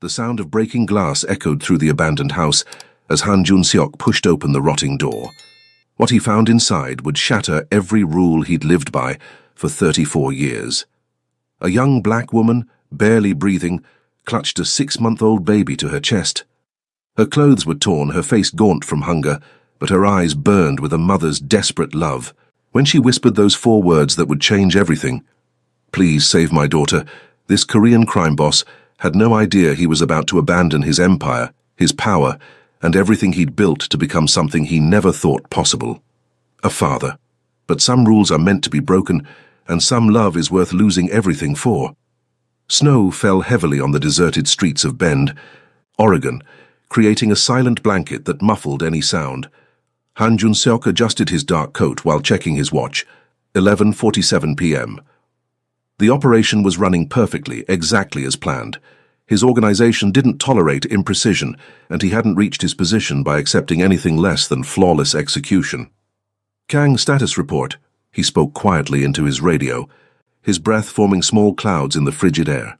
The sound of breaking glass echoed through the abandoned house as Han Jun-seok pushed open the rotting door. What he found inside would shatter every rule he'd lived by for 34 years. A young black woman, barely breathing, clutched a 6-month-old baby to her chest. Her clothes were torn, her face gaunt from hunger, but her eyes burned with a mother's desperate love. When she whispered those 4 words that would change everything, "Please save my daughter," this Korean crime boss had no idea he was about to abandon his empire, his power, and everything he'd built to become something he never thought possible. A father. But some rules are meant to be broken, and some love is worth losing everything for. Snow fell heavily on the deserted streets of Bend, Oregon, creating a silent blanket that muffled any sound. Han Jun-seok adjusted his dark coat while checking his watch. 11:47 p.m. The operation was running perfectly, exactly as planned. His organization didn't tolerate imprecision, and he hadn't reached his position by accepting anything less than flawless execution. "Kang, status report," he spoke quietly into his radio, his breath forming small clouds in the frigid air.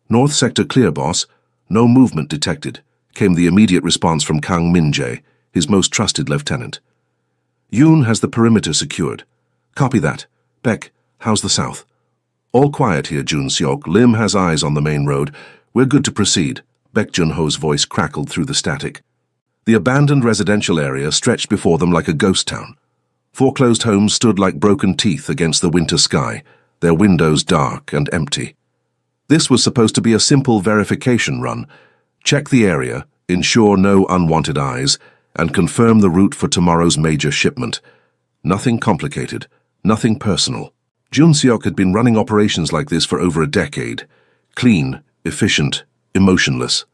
"North sector clear, boss. No movement detected," came the immediate response from Kang Min-jae, his most trusted lieutenant. "Yoon has the perimeter secured." "Copy that. Beck, how's the south?" "All quiet here, Jun-seok. Lim has eyes on the main road. We're good to proceed." Baek Jun-ho's voice crackled through the static. The abandoned residential area stretched before them like a ghost town. Foreclosed homes stood like broken teeth against the winter sky, their windows dark and empty. This was supposed to be a simple verification run. Check the area, ensure no unwanted eyes, and confirm the route for tomorrow's major shipment. Nothing complicated, nothing personal. Jun-seok had been running operations like this for over a decade. Clean, efficient, emotionless.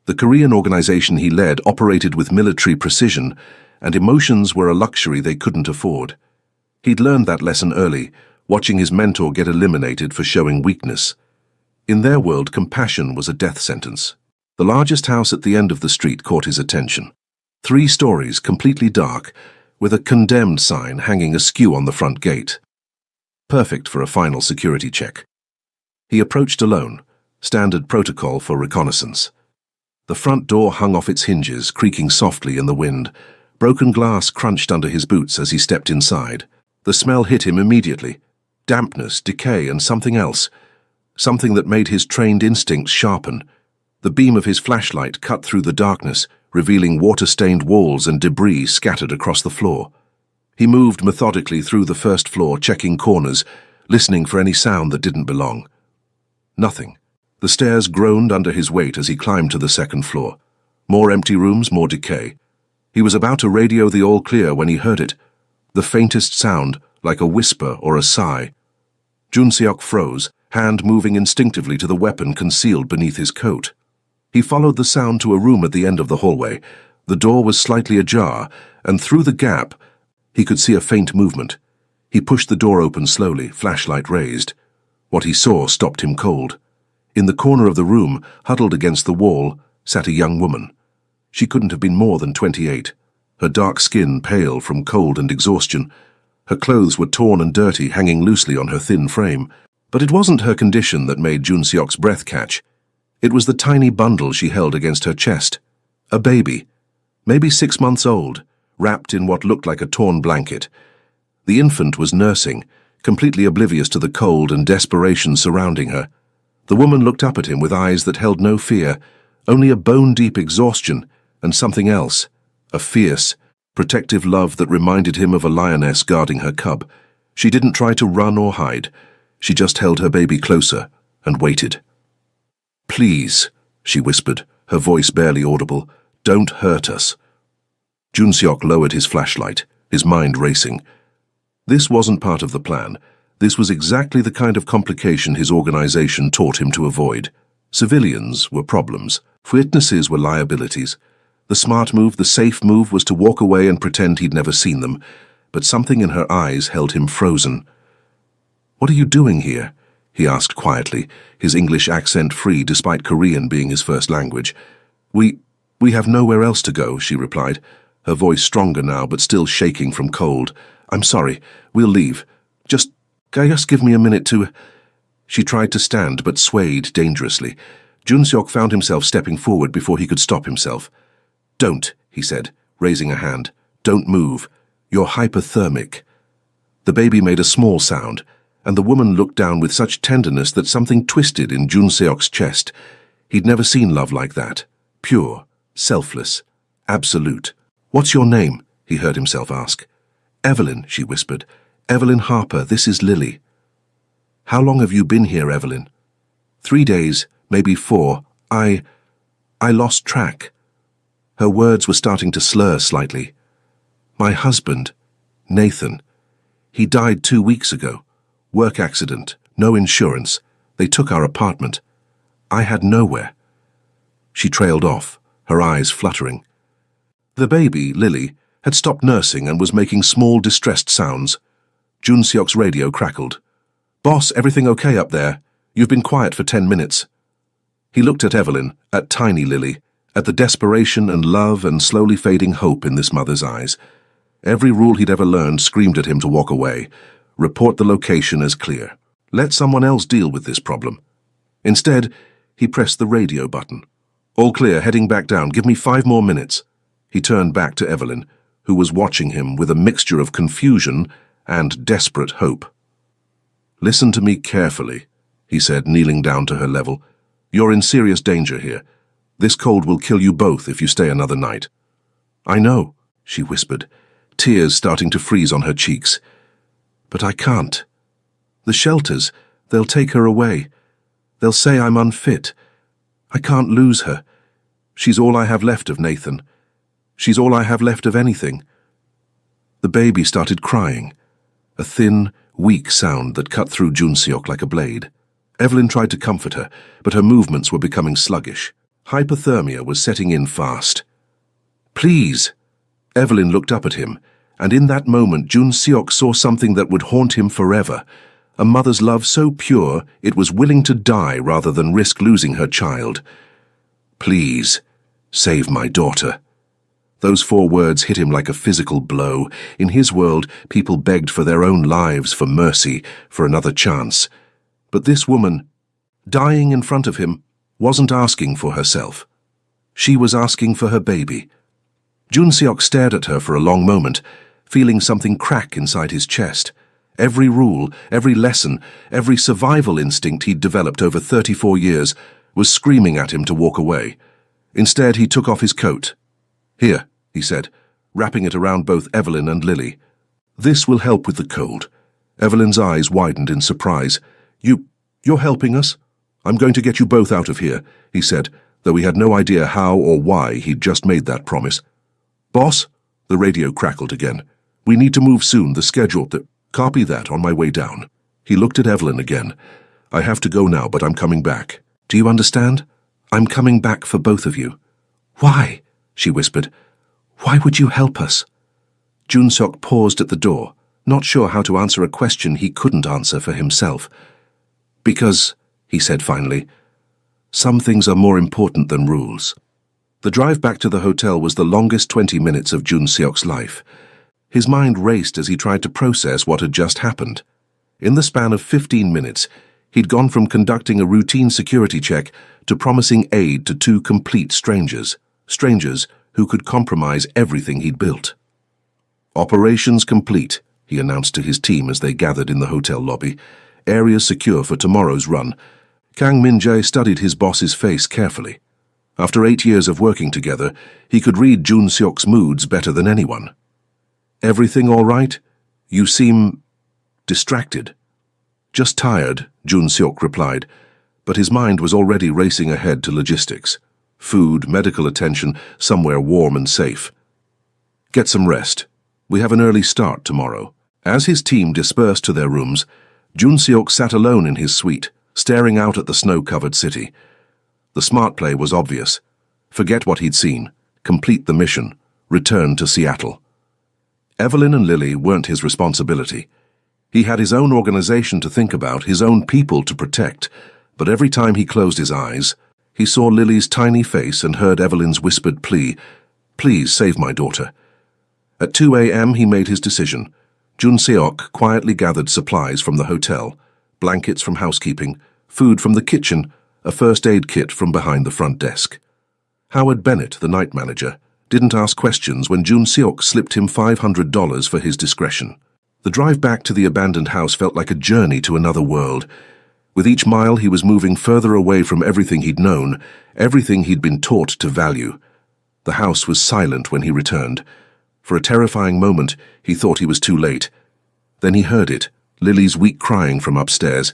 The Korean organization he led operated with military precision, and emotions were a luxury they couldn't afford. He'd learned that lesson early, watching his mentor get eliminated for showing weakness. In their world, compassion was a death sentence. The largest house at the end of the street caught his attention. 3 stories, completely dark, with a condemned sign hanging askew on the front gate. Perfect for a final security check. He approached alone, standard protocol for reconnaissance. The front door hung off its hinges, creaking softly in the wind. Broken glass crunched under his boots as he stepped inside. The smell hit him immediately. Dampness, decay, and something else. Something that made his trained instincts sharpen. The beam of his flashlight cut through the darkness, revealing water-stained walls and debris scattered across the floor. He moved methodically through the first floor, checking corners, listening for any sound that didn't belong. Nothing. The stairs groaned under his weight as he climbed to the second floor. More empty rooms, more decay. He was about to radio the all-clear when he heard it. The faintest sound, like a whisper or a sigh. Jun-seok froze, hand moving instinctively to the weapon concealed beneath his coat. He followed the sound to a room at the end of the hallway. The door was slightly ajar, and through the gap, he could see a faint movement. He pushed the door open slowly, flashlight raised. What he saw stopped him cold. In the corner of the room, huddled against the wall, sat a young woman. She couldn't have been more than 28, her dark skin pale from cold and exhaustion. Her clothes were torn and dirty, hanging loosely on her thin frame. But it wasn't her condition that made Jun-seok's breath catch. It was the tiny bundle she held against her chest. A baby, maybe 6 months old, wrapped in what looked like a torn blanket. The infant was nursing, completely oblivious to the cold and desperation surrounding her. The woman looked up at him with eyes that held no fear, only a bone-deep exhaustion and something else, a fierce, protective love that reminded him of a lioness guarding her cub. She didn't try to run or hide. She just held her baby closer and waited. "Please," she whispered, her voice barely audible, "don't hurt us." Jun-seok lowered his flashlight, his mind racing. This wasn't part of the plan. This was exactly the kind of complication his organization taught him to avoid. Civilians were problems. Witnesses were liabilities. The smart move, the safe move, was to walk away and pretend he'd never seen them. But something in her eyes held him frozen. "What are you doing here?" he asked quietly, his English accent free despite Korean being his first language. We have nowhere else to go," she replied, her voice stronger now but still shaking from cold. "I'm sorry. We'll leave. Just give me a minute to—" She tried to stand but swayed dangerously. Junseok found himself stepping forward before he could stop himself. "Don't," he said, raising a hand. "Don't move. You're hypothermic." The baby made a small sound, and the woman looked down with such tenderness that something twisted in Junseok's chest. He'd never seen love like that. Pure, selfless, absolute. "What's your name?" he heard himself ask. "Evelyn," she whispered. "Evelyn Harper, this is Lily." "How long have you been here, Evelyn?" 3 days, maybe 4. I lost track." Her words were starting to slur slightly. "My husband, Nathan, he died 2 weeks ago. Work accident, no insurance. They took our apartment. I had nowhere." She trailed off, her eyes fluttering. The baby, Lily, had stopped nursing and was making small, distressed sounds. Junseok's radio crackled. "Boss, everything okay up there? You've been quiet for 10 minutes." He looked at Evelyn, at tiny Lily, at the desperation and love and slowly fading hope in this mother's eyes. Every rule he'd ever learned screamed at him to walk away. Report the location as clear. Let someone else deal with this problem. Instead, he pressed the radio button. "All clear, heading back down. Give me 5 more minutes." He turned back to Evelyn, who was watching him with a mixture of confusion and desperate hope. "Listen to me carefully," he said, kneeling down to her level. "You're in serious danger here. This cold will kill you both if you stay another night." "I know," she whispered, tears starting to freeze on her cheeks. "But I can't. The shelters, they'll take her away. They'll say I'm unfit. I can't lose her. She's all I have left of Nathan. She's all I have left of anything." The baby started crying, a thin, weak sound that cut through Junseok like a blade. Evelyn tried to comfort her, but her movements were becoming sluggish. Hypothermia was setting in fast. "Please!" Evelyn looked up at him, and in that moment Junseok saw something that would haunt him forever. A mother's love so pure it was willing to die rather than risk losing her child. "Please, save my daughter." Those 4 words hit him like a physical blow. In his world, people begged for their own lives, for mercy, for another chance. But this woman, dying in front of him, wasn't asking for herself. She was asking for her baby. Junseok stared at her for a long moment, feeling something crack inside his chest. Every rule, every lesson, every survival instinct he'd developed over 34 years was screaming at him to walk away. Instead, he took off his coat. "Here," he said, wrapping it around both Evelyn and Lily. "This will help with the cold." Evelyn's eyes widened in surprise. You're helping us? I'm going to get you both out of here," he said, though he had no idea how or why he'd just made that promise. "Boss?" The radio crackled again. "We need to move soon, the schedule. Copy that on my way down." He looked at Evelyn again. "I have to go now, but I'm coming back. Do you understand? I'm coming back for both of you." "Why?" she whispered. "Why would you help us?" Junseok paused at the door, not sure how to answer a question he couldn't answer for himself. "Because," he said finally, "some things are more important than rules." The drive back to the hotel was the longest 20 minutes of Junseok's life. His mind raced as he tried to process what had just happened. In the span of 15 minutes, he'd gone from conducting a routine security check to promising aid to 2 complete strangers who could compromise everything he'd built. "Operations complete," he announced to his team as they gathered in the hotel lobby. "Area secure for tomorrow's run." Kang Min-jae studied his boss's face carefully. After 8 years of working together, he could read Junseok's moods better than anyone. "Everything all right? You seem distracted." "Just tired," Junseok replied, but his mind was already racing ahead to logistics. Food, medical attention, somewhere warm and safe. "Get some rest. We have an early start tomorrow." As his team dispersed to their rooms, Junseok sat alone in his suite, staring out at the snow-covered city. The smart play was obvious. Forget what he'd seen, complete the mission, return to Seattle. Evelyn and Lily weren't his responsibility. He had his own organization to think about, his own people to protect, but every time he closed his eyes, he saw Lily's tiny face and heard Evelyn's whispered plea, "Please save my daughter." At 2 a.m. he made his decision. Junseok quietly gathered supplies from the hotel, blankets from housekeeping, food from the kitchen, a first aid kit from behind the front desk. Howard Bennett, the night manager, didn't ask questions when Jun Seok slipped him $500 for his discretion. The drive back to the abandoned house felt like a journey to another world. With each mile he was moving further away from everything he'd known, everything he'd been taught to value. The house was silent when he returned. For a terrifying moment, he thought he was too late. Then he heard it, Lily's weak crying from upstairs.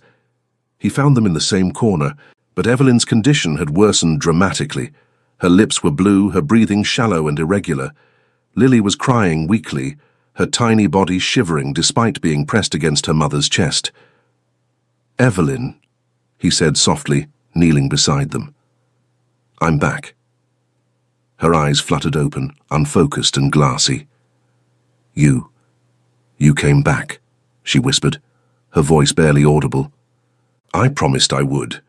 He found them in the same corner, but Evelyn's condition had worsened dramatically. Her lips were blue, her breathing shallow and irregular. Lily was crying weakly, her tiny body shivering despite being pressed against her mother's chest. "Evelyn," he said softly, kneeling beside them. "I'm back." Her eyes fluttered open, unfocused and glassy. You came back," she whispered, her voice barely audible. "I promised I would."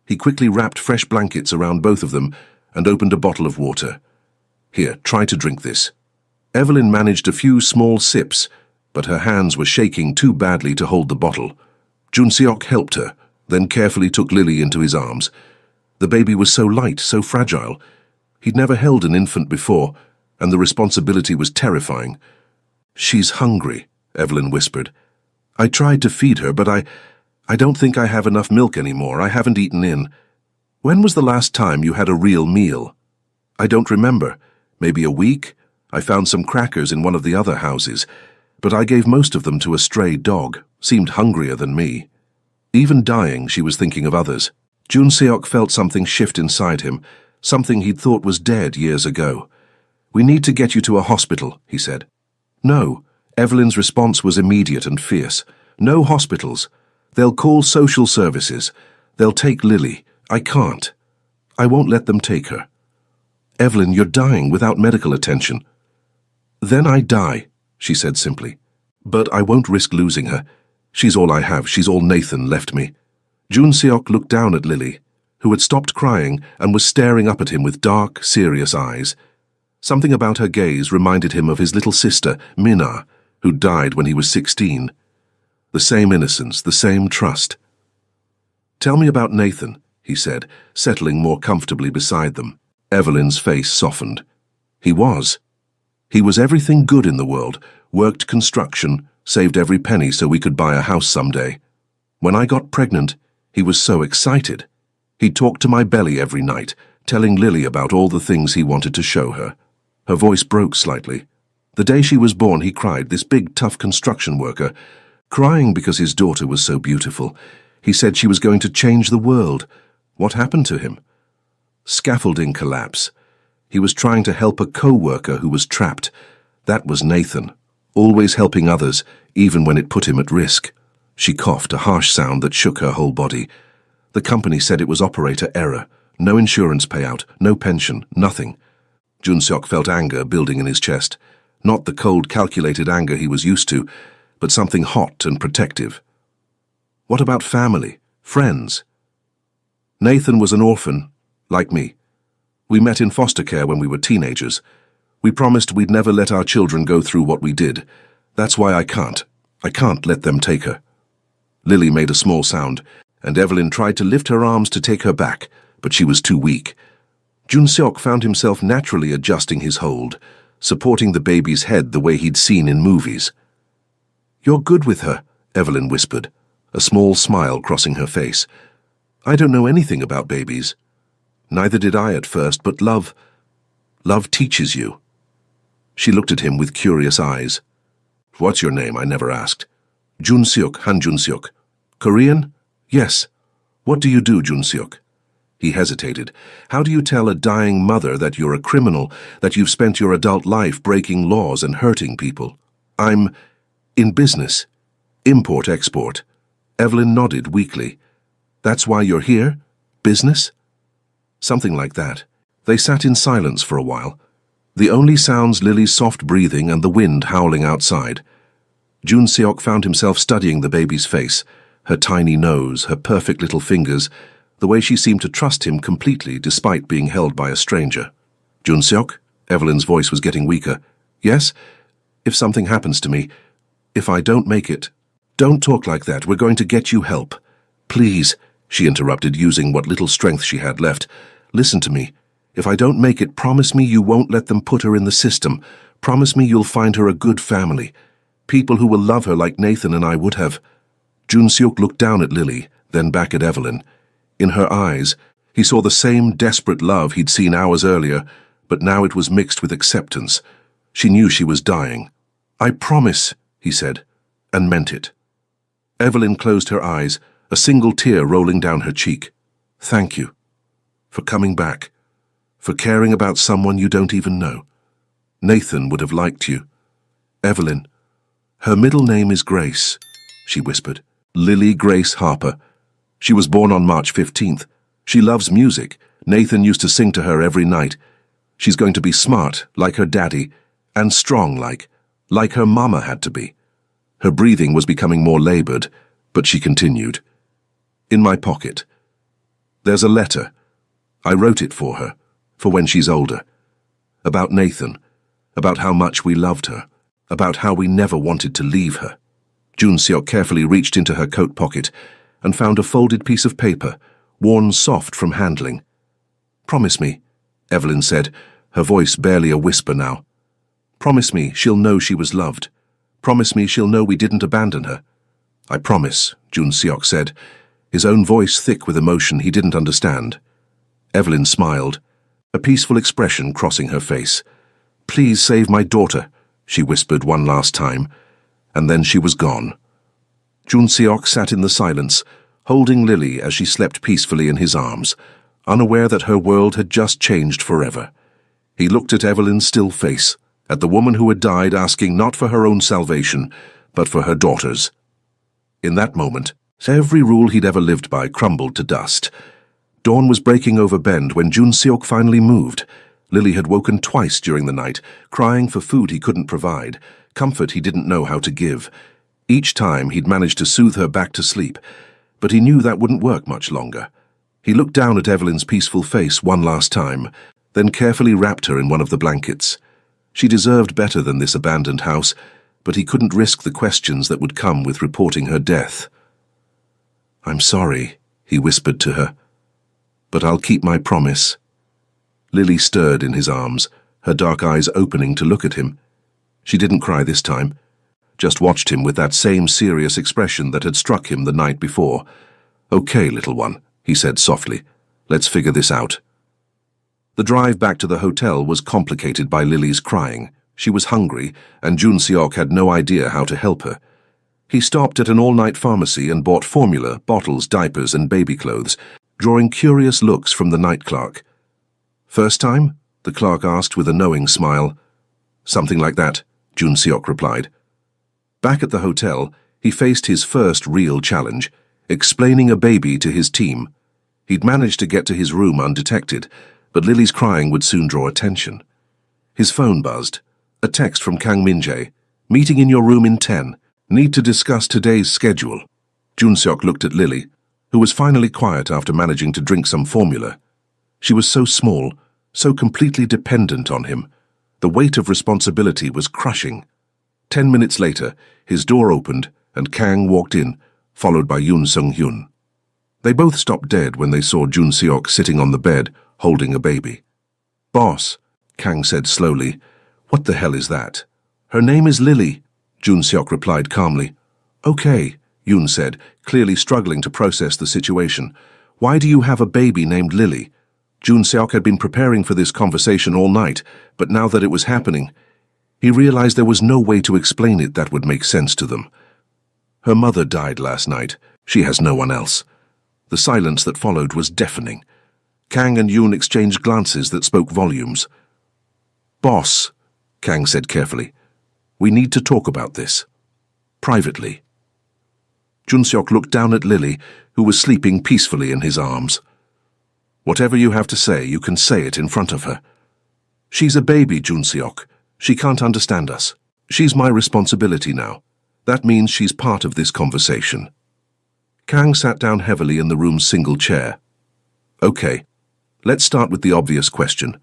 He quickly wrapped fresh blankets around both of them and opened a bottle of water. "Here, try to drink this." Evelyn managed a few small sips, but her hands were shaking too badly to hold the bottle. Jun Seok helped her, then carefully took Lily into his arms. The baby was so light, so fragile. He'd never held an infant before, and the responsibility was terrifying. "She's hungry," Evelyn whispered. "I tried to feed her, but I don't think I have enough milk anymore. I haven't eaten in." "When was the last time you had a real meal?" "I don't remember. Maybe a week? I found some crackers in one of the other houses, but I gave most of them to a stray dog. Seemed hungrier than me." Even dying, she was thinking of others. Jun Seok felt something shift inside him, something he'd thought was dead years ago. "We need to get you to a hospital," he said. "No." Evelyn's response was immediate and fierce. "No hospitals. They'll call social services. They'll take Lily. I can't. I won't let them take her." "Evelyn, you're dying without medical attention." "Then I die," she said simply. "But I won't risk losing her. She's all I have. She's all Nathan left me." Jun Seok looked down at Lily, who had stopped crying and was staring up at him with dark, serious eyes. Something about her gaze reminded him of his little sister, Minna, who died when he was 16. The same innocence, the same trust. "Tell me about Nathan," he said, settling more comfortably beside them. Evelyn's face softened. He was everything good in the world, worked construction, saved every penny so we could buy a house someday. When I got pregnant, he was so excited. He'd talk to my belly every night, telling Lily about all the things he wanted to show her. Her voice broke slightly. The day she was born, he cried, this big, tough construction worker, crying because his daughter was so beautiful. He said she was going to change the world. What happened to him? Scaffolding collapse. He was trying to help a co-worker who was trapped. That was Nathan, always helping others, even when it put him at risk. She coughed, a harsh sound that shook her whole body. The company said it was operator error. No insurance payout, no pension, nothing. Jun Seok felt anger building in his chest. Not the cold, calculated anger he was used to, but something hot and protective. What about family, friends? Nathan was an orphan, like me. We met in foster care when we were teenagers. We promised we'd never let our children go through what we did. That's why I can't let them take her. Lily made a small sound, and Evelyn tried to lift her arms to take her back, but she was too weak. Jun Seok found himself naturally adjusting his hold, supporting the baby's head the way he'd seen in movies. "You're good with her," Evelyn whispered, a small smile crossing her face. "I don't know anything about babies. Neither did I at first, but love teaches you." She looked at him with curious eyes. "What's your name?" I never asked. "Jun Seok, Han Jun Seok." "Korean?" "Yes." "What do you do, Jun Seok?" He hesitated. "How do you tell a dying mother that you're a criminal, that you've spent your adult life breaking laws and hurting people?" "I'm in business. Import-export." Evelyn nodded weakly. "That's why you're here? Business?" Something like that. They sat in silence for a while. The only sounds Lily's soft breathing and the wind howling outside. Jun Seok found himself studying the baby's face, her tiny nose, her perfect little fingers, the way she seemed to trust him completely despite being held by a stranger. "Jun Seok?" Evelyn's voice was getting weaker. "Yes? If something happens to me, if I don't make it, don't talk like that. We're going to get you help. Please, she interrupted, using what little strength she had left. "Listen to me. If I don't make it, promise me you won't let them put her in the system. Promise me you'll find her a good family. People who will love her like Nathan and I would have." Jun-seok looked down at Lily, then back at Evelyn. In her eyes, he saw the same desperate love he'd seen hours earlier, but now it was mixed with acceptance. She knew she was dying. "I promise," he said, and meant it. Evelyn closed her eyes, a single tear rolling down her cheek. "Thank you. For coming back. For caring about someone you don't even know. Nathan would have liked you. Evelyn. Her middle name is Grace," she whispered. "Lily Grace Harper. She was born on March 15th. She loves music. Nathan used to sing to her every night. She's going to be smart, like her daddy, and strong like her mama had to be." Her breathing was becoming more labored, but she continued. "In my pocket. There's a letter. I wrote it for her, for when she's older. About Nathan, about how much we loved her, about how we never wanted to leave her." Jun-seok carefully reached into her coat pocket and found a folded piece of paper, worn soft from handling. "Promise me," Evelyn said, her voice barely a whisper now. "Promise me she'll know she was loved. Promise me she'll know we didn't abandon her." "I promise," Jun-seok said, his own voice thick with emotion he didn't understand. Evelyn smiled, a peaceful expression crossing her face. "Please save my daughter," she whispered one last time, and then she was gone. Jun-seok sat in the silence, holding Lily as she slept peacefully in his arms, unaware that her world had just changed forever. He looked at Evelyn's still face, at the woman who had died, asking not for her own salvation, but for her daughter's. In that moment, every rule he'd ever lived by crumbled to dust. Dawn was breaking over bend when Jun-seok finally moved. Lily had woken twice during the night, crying for food he couldn't provide, comfort he didn't know how to give. Each time he'd managed to soothe her back to sleep, but he knew that wouldn't work much longer. He looked down at Evelyn's peaceful face one last time, then carefully wrapped her in one of the blankets. She deserved better than this abandoned house, but he couldn't risk the questions that would come with reporting her death. "I'm sorry," he whispered to her, "but I'll keep my promise." Lily stirred in his arms, her dark eyes opening to look at him. She didn't cry this time, just watched him with that same serious expression that had struck him the night before. "Okay, little one," he said softly. "Let's figure this out." The drive back to the hotel was complicated by Lily's crying. She was hungry, and Jun-seok had no idea how to help her. He stopped at an all-night pharmacy and bought formula, bottles, diapers, and baby clothes, drawing curious looks from the night clerk. "First time?" the clerk asked with a knowing smile. "Something like that," Jun-seok replied. Back at the hotel, he faced his first real challenge, explaining a baby to his team. He'd managed to get to his room undetected, but Lily's crying would soon draw attention. His phone buzzed. A text from Kang Min-jae. "Meeting in your room in 10. Need to discuss today's schedule." Jun-seok looked at Lily, who was finally quiet after managing to drink some formula. She was so small, so completely dependent on him. The weight of responsibility was crushing. 10 minutes later, his door opened and Kang walked in, followed by Yoon Sung-hyun. They both stopped dead when they saw Jun-seok sitting on the bed, holding a baby. "Boss," Kang said slowly, "what the hell is that?" "Her name is Lily," Jun-seok replied calmly. "Okay," Yoon said, clearly struggling to process the situation. "Why do you have a baby named Lily?" Jun-seok had been preparing for this conversation all night, but now that it was happening, he realized there was no way to explain it that would make sense to them. "Her mother died last night. She has no one else." The silence that followed was deafening. Kang and Yoon exchanged glances that spoke volumes. "Boss," Kang said carefully, "we need to talk about this. Privately." Jun-seok looked down at Lily, who was sleeping peacefully in his arms. "Whatever you have to say, you can say it in front of her. She's a baby, Jun-seok. She can't understand us. She's my responsibility now. That means she's part of this conversation." Kang sat down heavily in the room's single chair. "Okay, let's start with the obvious question.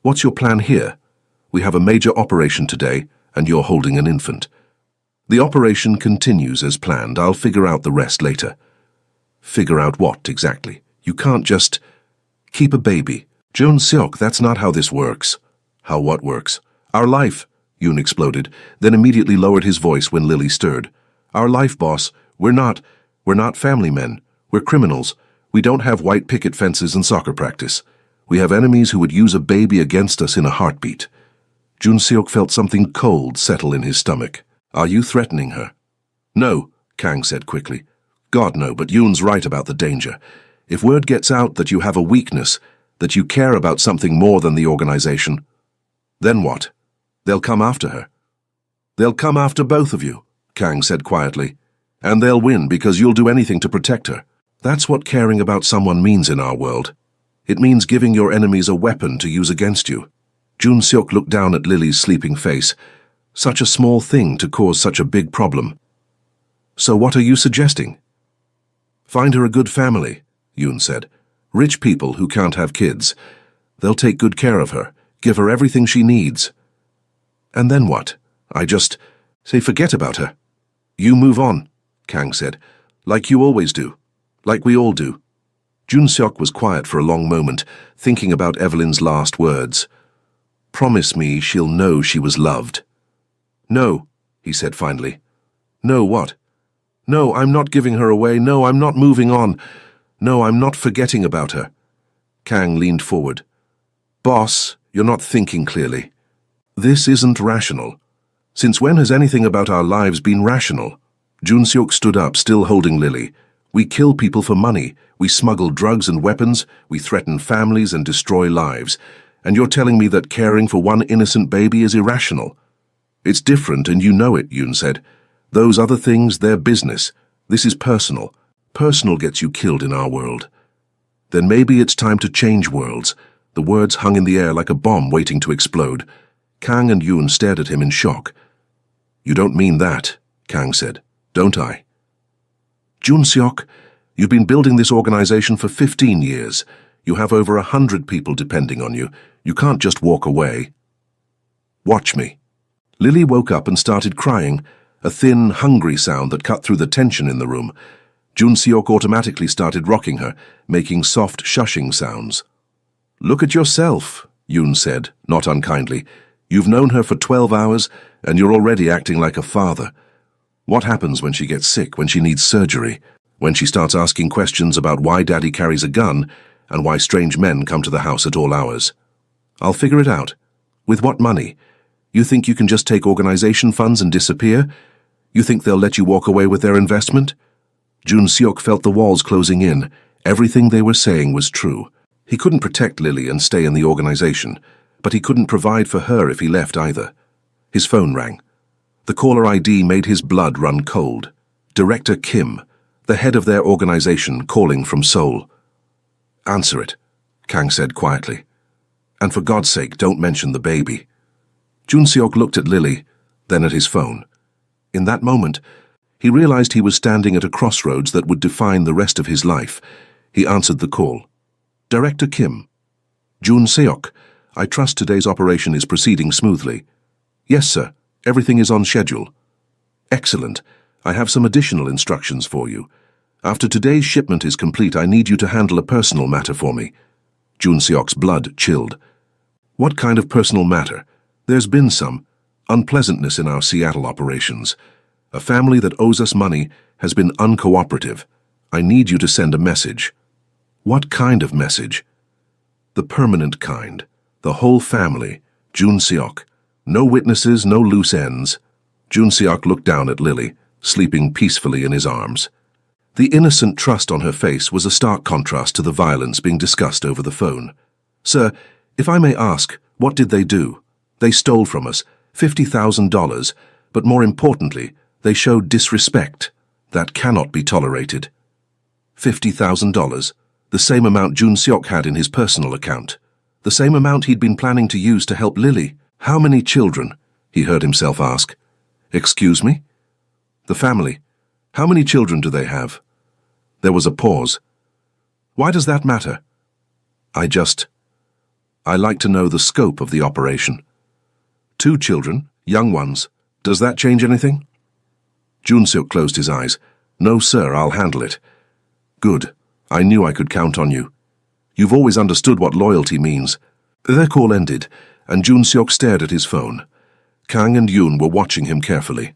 What's your plan here? We have a major operation today, and you're holding an infant. The operation continues as planned. I'll figure out the rest later." Figure out what, exactly? You can't just keep a baby. Jun Seok, that's not how this works. How what works? Our life, Yoon exploded, then immediately lowered his voice when Lily stirred. Our life, boss. We're not family men. We're criminals. We don't have white picket fences and soccer practice. We have enemies who would use a baby against us in a heartbeat. Jun Seok felt something cold settle in his stomach. Are you threatening her? No, Kang said quickly. God, no, but Yoon's right about the danger. If word gets out that you have a weakness, that you care about something more than the organization, then what? They'll come after her. They'll come after both of you, Kang said quietly. And they'll win because you'll do anything to protect her. That's what caring about someone means in our world. It means giving your enemies a weapon to use against you. Jun Seok looked down at Lily's sleeping face. Such a small thing to cause such a big problem. So what are you suggesting? Find her a good family, Yoon said. Rich people who can't have kids. They'll take good care of her, give her everything she needs. And then what? I just say forget about her. You move on, Kang said, like you always do, like we all do. Jun Seok was quiet for a long moment, thinking about Evelyn's last words. Promise me she'll know she was loved. No, he said finally. No, what? No, I'm not giving her away. No, I'm not moving on. No, I'm not forgetting about her. Kang leaned forward. Boss, you're not thinking clearly. This isn't rational. Since when has anything about our lives been rational? Jun Seok stood up, still holding Lily. We kill people for money. We smuggle drugs and weapons. We threaten families and destroy lives. And you're telling me that caring for one innocent baby is irrational? It's different, and you know it, Yoon said. Those other things, they're business. This is personal. Personal gets you killed in our world. Then maybe it's time to change worlds. The words hung in the air like a bomb waiting to explode. Kang and Yoon stared at him in shock. You don't mean that, Kang said. Don't I? Jun Seok, you've been building this organization for 15 years. You have over 100 people depending on you. You can't just walk away. Watch me. Lily woke up and started crying, a thin, hungry sound that cut through the tension in the room. Jun Seok automatically started rocking her, making soft shushing sounds. Look at yourself, Yoon said, not unkindly. You've known her for 12 hours, and you're already acting like a father. What happens when she gets sick, when she needs surgery, when she starts asking questions about why Daddy carries a gun and why strange men come to the house at all hours? I'll figure it out. With what money? You think you can just take organization funds and disappear? You think they'll let you walk away with their investment? Jun Seok felt the walls closing in. Everything they were saying was true. He couldn't protect Lily and stay in the organization, but he couldn't provide for her if he left either. His phone rang. The caller ID made his blood run cold. Director Kim, the head of their organization, calling from Seoul. Answer it, Kang said quietly. And for God's sake, don't mention the baby. Jun Seok looked at Lily, then at his phone. In that moment, he realized he was standing at a crossroads that would define the rest of his life. He answered the call. Director Kim. Jun Seok, I trust today's operation is proceeding smoothly. Yes, sir. Everything is on schedule. Excellent. I have some additional instructions for you. After today's shipment is complete, I need you to handle a personal matter for me. Jun Seok's blood chilled. What kind of personal matter? There's been some unpleasantness in our Seattle operations. A family that owes us money has been uncooperative. I need you to send a message. What kind of message? The permanent kind. The whole family. Jun Seok. No witnesses, no loose ends. Jun Seok looked down at Lily, sleeping peacefully in his arms. The innocent trust on her face was a stark contrast to the violence being discussed over the phone. Sir, if I may ask, what did they do? They stole from us $50,000, but more importantly, they showed disrespect. That cannot be tolerated. $50,000, the same amount Jun Seok had in his personal account. The same amount he'd been planning to use to help Lily. How many children? He heard himself ask. Excuse me? The family. How many children do they have? There was a pause. Why does that matter? I like to know the scope of the operation. 2 children, young ones. Does that change anything? Jun Seok closed his eyes. No, sir, I'll handle it. Good. I knew I could count on you. You've always understood what loyalty means. Their call ended, and Jun Seok stared at his phone. Kang and Yoon were watching him carefully.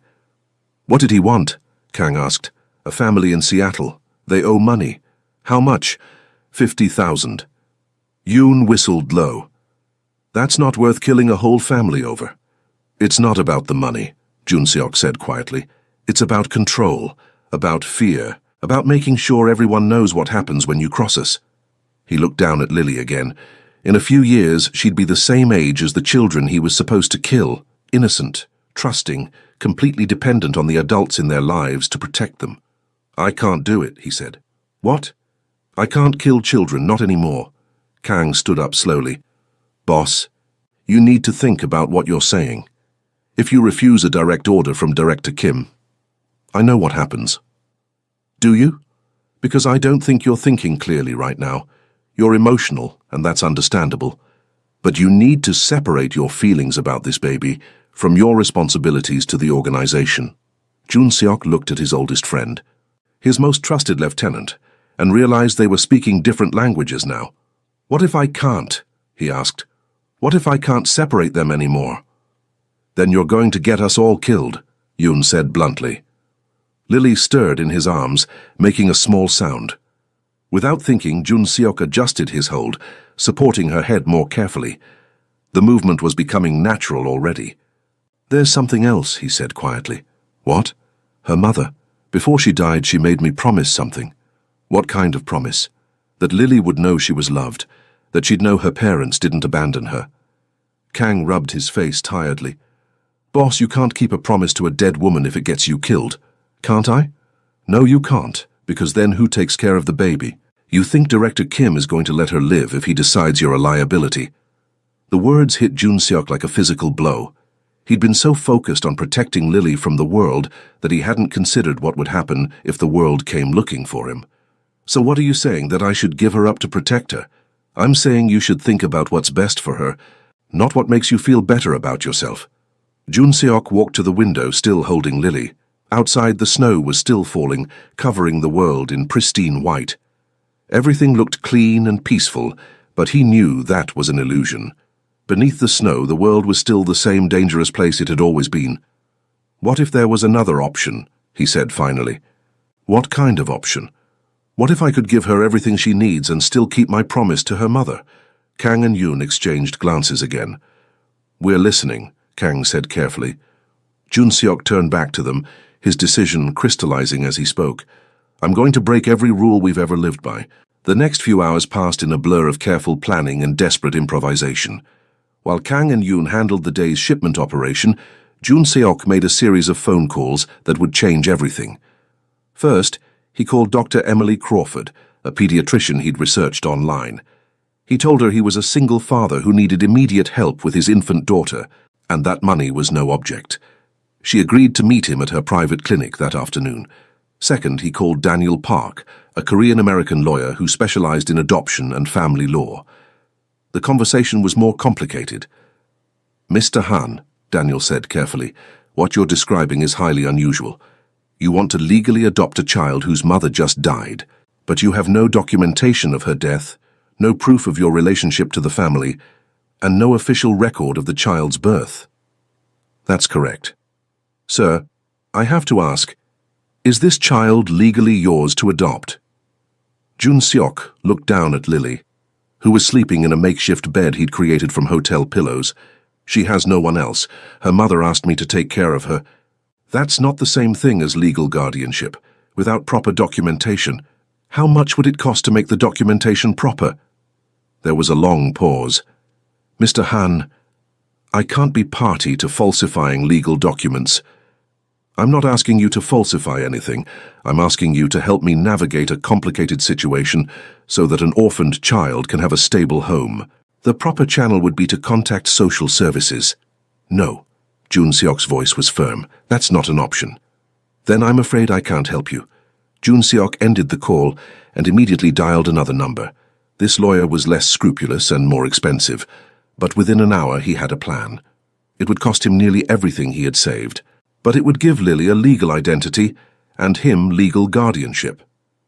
What did he want? Kang asked. A family in Seattle. They owe money. How much? 50,000. Yoon whistled low. That's not worth killing a whole family over. It's not about the money, Jun Seok said quietly. It's about control, about fear, about making sure everyone knows what happens when you cross us. He looked down at Lily again. In a few years, she'd be the same age as the children he was supposed to kill, innocent, trusting, completely dependent on the adults in their lives to protect them. I can't do it, he said. What? I can't kill children, not anymore. Kang stood up slowly. Boss, you need to think about what you're saying. If you refuse a direct order from Director Kim, I know what happens. Do you? Because I don't think you're thinking clearly right now. You're emotional, and that's understandable. But you need to separate your feelings about this baby from your responsibilities to the organization. Jun Seok looked at his oldest friend, his most trusted lieutenant, and realized they were speaking different languages now. What if I can't? He asked. What if I can't separate them anymore? Then you're going to get us all killed, Yoon said bluntly. Lily stirred in his arms, making a small sound. Without thinking, Jun Seok adjusted his hold, supporting her head more carefully. The movement was becoming natural already. There's something else, he said quietly. What? Her mother. Before she died, she made me promise something. What kind of promise? That Lily would know she was loved, that she'd know her parents didn't abandon her. Kang rubbed his face tiredly. Boss, you can't keep a promise to a dead woman if it gets you killed. Can't I? No, you can't, because then who takes care of the baby? You think Director Kim is going to let her live if he decides you're a liability. The words hit Jun Seok like a physical blow. He'd been so focused on protecting Lily from the world that he hadn't considered what would happen if the world came looking for him. So what are you saying, that I should give her up to protect her? I'm saying you should think about what's best for her, not what makes you feel better about yourself. Jun Seok walked to the window, still holding Lily. Outside, the snow was still falling, covering the world in pristine white. Everything looked clean and peaceful, but he knew that was an illusion. Beneath the snow, the world was still the same dangerous place it had always been. What if there was another option? He said finally. What kind of option? What if I could give her everything she needs and still keep my promise to her mother? Kang and Yoon exchanged glances again. We're listening, Kang said carefully. Jun Seok turned back to them, his decision crystallizing as he spoke. I'm going to break every rule we've ever lived by. The next few hours passed in a blur of careful planning and desperate improvisation. While Kang and Yoon handled the day's shipment operation, Jun Seok made a series of phone calls that would change everything. First, he called Dr. Emily Crawford, a pediatrician he'd researched online. He told her he was a single father who needed immediate help with his infant daughter, and that money was no object. She agreed to meet him at her private clinic that afternoon. Second, he called Daniel Park, a Korean-American lawyer who specialized in adoption and family law. The conversation was more complicated. Mr. Han, Daniel said carefully, what you're describing is highly unusual. You want to legally adopt a child whose mother just died, but you have no documentation of her death, no proof of your relationship to the family, and no official record of the child's birth. That's correct. Sir, I have to ask, is this child legally yours to adopt? Jun Seok looked down at Lily, who was sleeping in a makeshift bed he'd created from hotel pillows. She has no one else. Her mother asked me to take care of her. That's not the same thing as legal guardianship. Without proper documentation, how much would it cost to make the documentation proper? There was a long pause. Mr. Han, I can't be party to falsifying legal documents. I'm not asking you to falsify anything. I'm asking you to help me navigate a complicated situation so that an orphaned child can have a stable home. The proper channel would be to contact social services. No, Jun Seok's voice was firm. That's not an option. Then I'm afraid I can't help you. Jun Seok ended the call and immediately dialed another number. This lawyer was less scrupulous and more expensive, but within an hour he had a plan. It would cost him nearly everything he had saved, but it would give Lily a legal identity and him legal guardianship.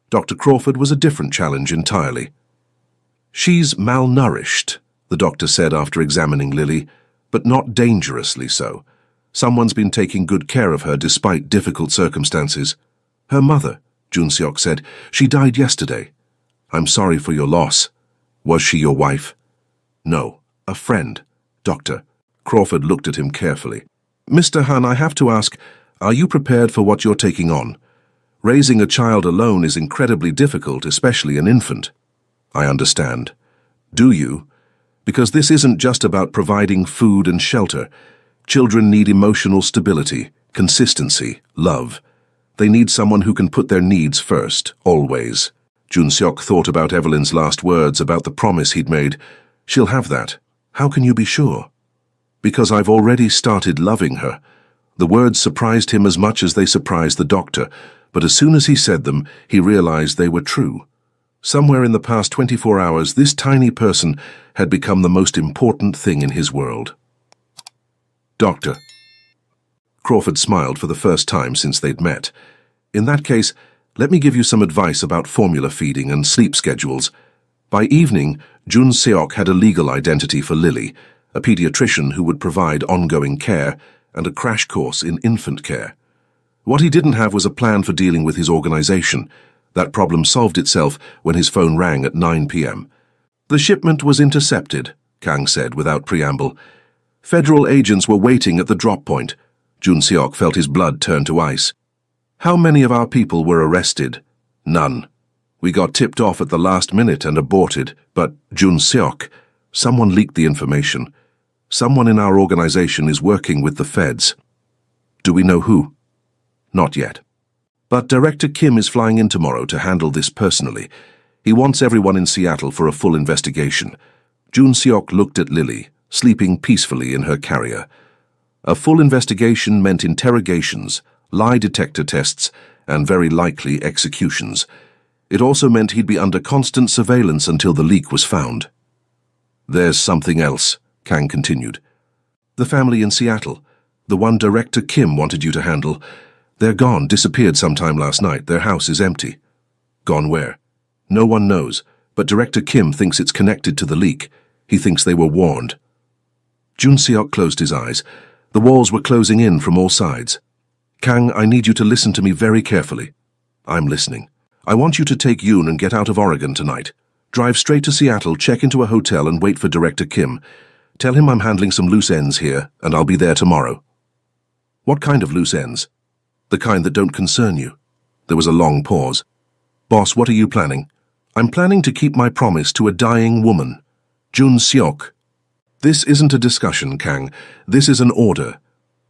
Dr. Crawford was a different challenge entirely. "She's malnourished," the doctor said after examining Lily, "but not dangerously so. Someone's been taking good care of her despite difficult circumstances." "Her mother," Jun-seok said. "She died yesterday." "I'm sorry for your loss. Was she your wife?" "No, a friend, Doctor." Crawford looked at him carefully. "Mr. Han, I have to ask, are you prepared for what you're taking on? Raising a child alone is incredibly difficult, especially an infant." "I understand." "Do you? Because this isn't just about providing food and shelter. Children need emotional stability, consistency, love. They need someone who can put their needs first, always." Jun-seok thought about Evelyn's last words, about the promise he'd made. "She'll have that. How can you be sure?" "Because I've already started loving her." The words surprised him as much as they surprised the doctor, but as soon as he said them, he realized they were true. Somewhere in the past 24 hours, this tiny person had become the most important thing in his world. "Doctor." Crawford smiled for the first time since they'd met. "In that case, let me give you some advice about formula feeding and sleep schedules." By evening, Jun-seok had a legal identity for Lily, a pediatrician who would provide ongoing care, and a crash course in infant care. What he didn't have was a plan for dealing with his organization. That problem solved itself when his phone rang at 9 p.m. "The shipment was intercepted," Kang said without preamble. "Federal agents were waiting at the drop point." Jun-seok felt his blood turn to ice. "How many of our people were arrested?" "None. We got tipped off at the last minute and aborted, but Jun-seok, someone leaked the information. Someone in our organization is working with the feds." "Do we know who?" "Not yet. But Director Kim is flying in tomorrow to handle this personally. He wants everyone in Seattle for a full investigation." Jun-seok looked at Lily, sleeping peacefully in her carrier. A full investigation meant interrogations, lie detector tests, and very likely executions. It also meant he'd be under constant surveillance until the leak was found. "There's something else," Kang continued. "The family in Seattle, the one Director Kim wanted you to handle. They're gone, disappeared sometime last night. Their house is empty." "Gone where?" "No one knows, but Director Kim thinks it's connected to the leak. He thinks they were warned." Jun-seok closed his eyes. The walls were closing in from all sides. "Kang, I need you to listen to me very carefully." "I'm listening." "I want you to take Yoon and get out of Oregon tonight. Drive straight to Seattle, check into a hotel, and wait for Director Kim. Tell him I'm handling some loose ends here, and I'll be there tomorrow." "What kind of loose ends?" "The kind that don't concern you." There was a long pause. "Boss, what are you planning?" "I'm planning to keep my promise to a dying woman." Jun-seok. "This isn't a discussion, Kang. This is an order.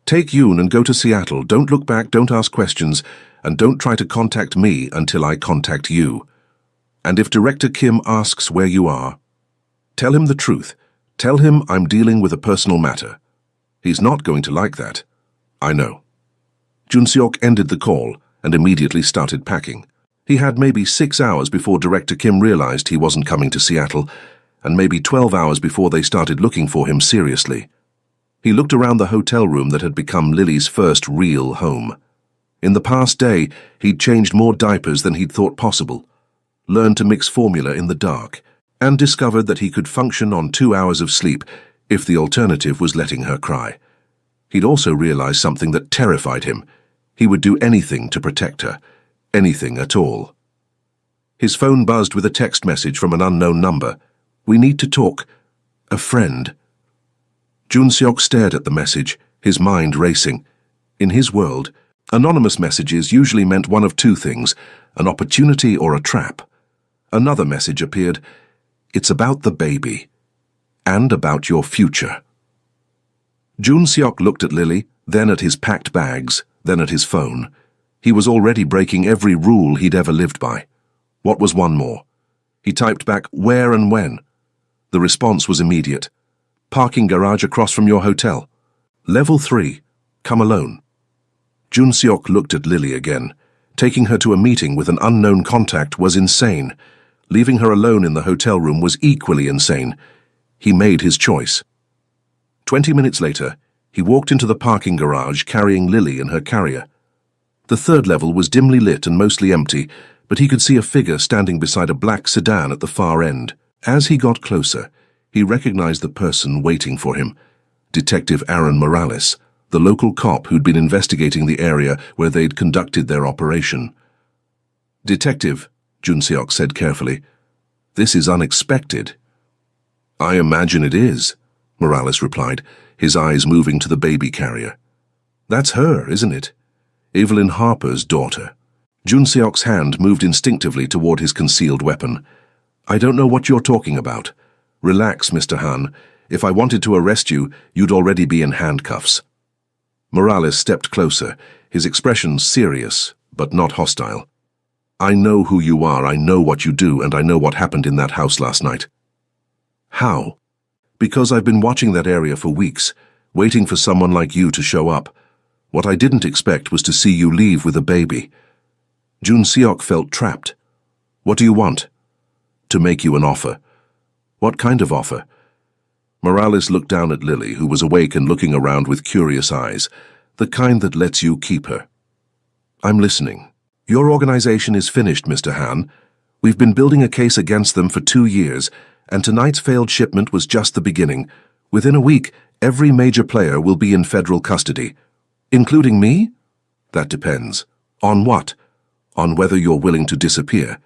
Take Yoon and go to Seattle. Don't look back, don't ask questions, and don't try to contact me until I contact you. And if Director Kim asks where you are, tell him the truth. Tell him I'm dealing with a personal matter. He's not going to like that. I know." Jun-seok ended the call and immediately started packing. He had maybe 6 hours before Director Kim realized he wasn't coming to Seattle, and maybe 12 hours before they started looking for him seriously. He looked around the hotel room that had become Lily's first real home. In the past day, he'd changed more diapers than he'd thought possible, learned to mix formula in the dark, and discovered that he could function on 2 hours of sleep if the alternative was letting her cry. He'd also realized something that terrified him. He would do anything to protect her, anything at all. His phone buzzed with a text message from an unknown number. "We need to talk. A friend." Jun-seok stared at the message, his mind racing. In his world, anonymous messages usually meant one of two things, an opportunity or a trap. Another message appeared. "It's about the baby. And about your future." Jun-seok looked at Lily, then at his packed bags, then at his phone. He was already breaking every rule he'd ever lived by. What was one more? He typed back, "Where and when?" The response was immediate. "Parking garage across from your hotel. Level 3. Come alone." Jun-seok looked at Lily again. Taking her to a meeting with an unknown contact was insane. Leaving her alone in the hotel room was equally insane. He made his choice. 20 minutes later, he walked into the parking garage carrying Lily in her carrier. The third level was dimly lit and mostly empty, but he could see a figure standing beside a black sedan at the far end. As he got closer, he recognized the person waiting for him, Detective Aaron Morales, the local cop who'd been investigating the area where they'd conducted their operation. "Detective," Junseok said carefully, "this is unexpected." "I imagine it is," Morales replied, his eyes moving to the baby carrier. "That's her, isn't it? Evelyn Harper's daughter." Junseok's hand moved instinctively toward his concealed weapon. "I don't know what you're talking about. Relax, Mr. Han. If I wanted to arrest you, you'd already be in handcuffs." Morales stepped closer, his expression serious, but not hostile. "I know who you are, I know what you do, and I know what happened in that house last night." "How?" "Because I've been watching that area for weeks, waiting for someone like you to show up. What I didn't expect was to see you leave with a baby." Junseok felt trapped. "What do you want?" "To make you an offer." "What kind of offer?" Morales looked down at Lily, who was awake and looking around with curious eyes, the kind that lets you keep her. "I'm listening." "Your organization is finished, Mr. Han. We've been building a case against them for 2 years, and tonight's failed shipment was just the beginning. Within a week, every major player will be in federal custody. Including me? That depends. On what? On whether you're willing to disappear."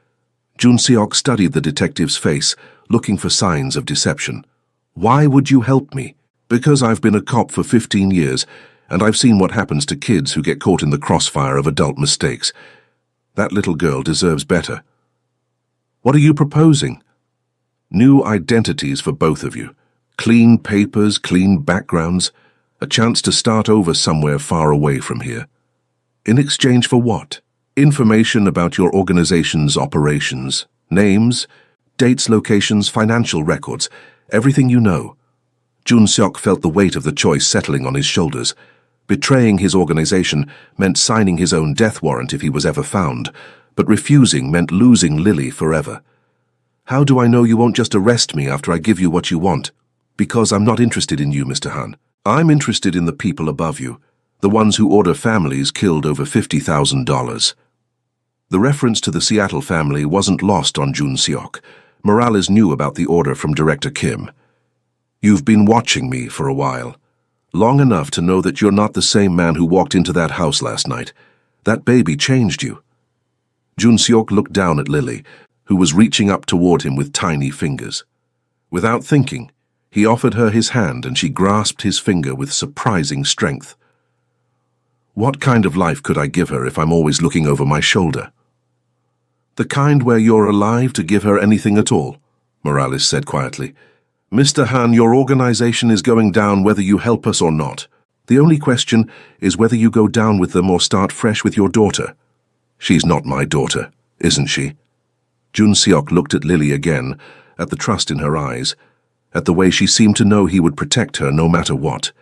Junseok studied the detective's face, looking for signs of deception. "Why would you help me?" "Because I've been a cop for 15 years, and I've seen what happens to kids who get caught in the crossfire of adult mistakes. That little girl deserves better." "What are you proposing?" "New identities for both of you. Clean papers, clean backgrounds, a chance to start over somewhere far away from here." "In exchange for what?" "Information about your organization's operations, names, dates, locations, financial records, everything you know." Junseok felt the weight of the choice settling on his shoulders. Betraying his organization meant signing his own death warrant if he was ever found, but refusing meant losing Lily forever. "How do I know you won't just arrest me after I give you what you want?" "Because I'm not interested in you, Mr. Han. I'm interested in the people above you, the ones who order families killed over $50,000. The reference to the Seattle family wasn't lost on Junseok. Morales knew about the order from Director Kim. "You've been watching me for a while. Long enough to know that you're not the same man who walked into that house last night. That baby changed you." Junseok looked down at Lily, who was reaching up toward him with tiny fingers. Without thinking, he offered her his hand and she grasped his finger with surprising strength. "What kind of life could I give her if I'm always looking over my shoulder?" "The kind where you're alive to give her anything at all," Morales said quietly. "Mr. Han, your organization is going down whether you help us or not. The only question is whether you go down with them or start fresh with your daughter." "She's not my daughter, isn't she?" Junseok looked at Lily again, at the trust in her eyes, at the way she seemed to know he would protect her no matter what.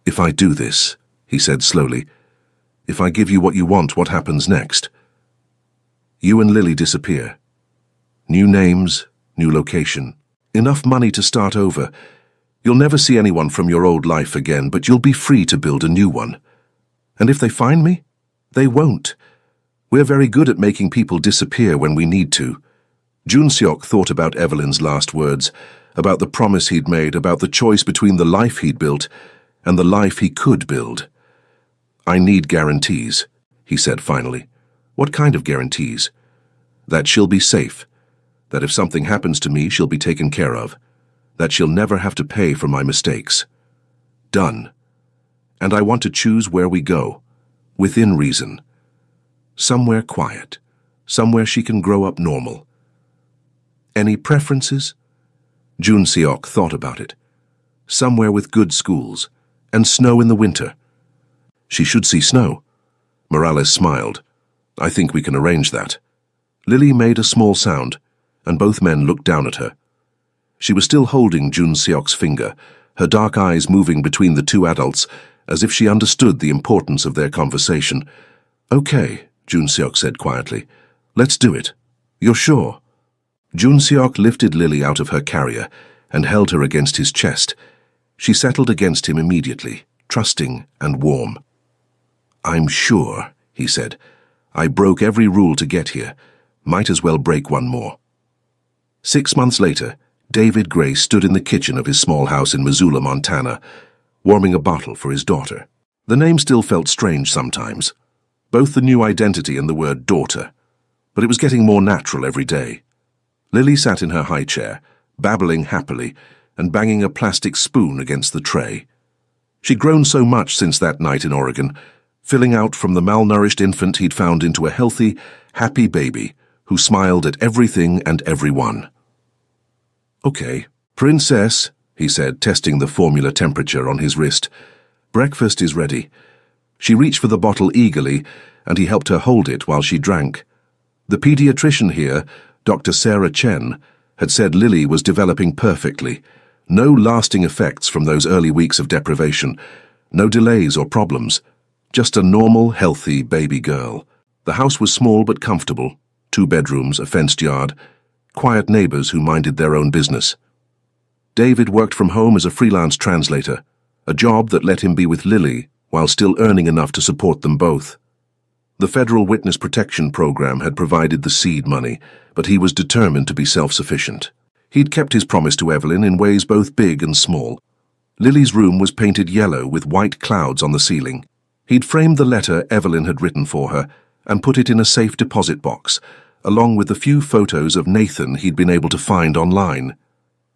"If I do this," he said slowly, "if I give you what you want, what happens next?" "You and Lily disappear. New names, new location. Enough money to start over. You'll never see anyone from your old life again, but you'll be free to build a new one. And if they find me, they won't. We're very good at making people disappear when we need to." Junseok thought about Evelyn's last words, about the promise he'd made, about the choice between the life he'd built and the life he could build. "I need guarantees," he said finally. "What kind of guarantees?" "That she'll be safe. That if something happens to me, she'll be taken care of. That she'll never have to pay for my mistakes." "Done. And I want to choose where we go, within reason. Somewhere quiet, somewhere she can grow up normal." "Any preferences?" Junseok thought about it. "Somewhere with good schools, and snow in the winter." "She should see snow." Morales smiled. "I think we can arrange that." Lily made a small sound, and both men looked down at her. She was still holding Junseok's finger, her dark eyes moving between the two adults, as if she understood the importance of their conversation. "Okay," Junseok said quietly. "Let's do it. You're sure?" Junseok lifted Lily out of her carrier and held her against his chest. She settled against him immediately, trusting and warm. "I'm sure," he said. I broke every rule to get here. Might as well break one more. 6 months later, David Gray stood in the kitchen of his small house in Missoula, Montana, warming a bottle for his daughter. The name still felt strange sometimes, both the new identity and the word daughter, but it was getting more natural every day. Lily sat in her high chair, babbling happily and banging a plastic spoon against the tray. She'd grown so much since that night in Oregon, filling out from the malnourished infant he'd found into a healthy, happy baby who smiled at everything and everyone. "Okay, Princess," he said, testing the formula temperature on his wrist. "Breakfast is ready." She reached for the bottle eagerly, and he helped her hold it while she drank. The pediatrician here, Dr. Sarah Chen, had said Lily was developing perfectly. No lasting effects from those early weeks of deprivation, no delays or problems, just a normal, healthy baby girl. The house was small but comfortable, 2 bedrooms, a fenced yard, quiet neighbors who minded their own business. David worked from home as a freelance translator, a job that let him be with Lily while still earning enough to support them both. The Federal Witness Protection Program had provided the seed money, but he was determined to be self-sufficient. He'd kept his promise to Evelyn in ways both big and small. Lily's room was painted yellow with white clouds on the ceiling. He'd framed the letter Evelyn had written for her and put it in a safe deposit box, along with the few photos of Nathan he'd been able to find online.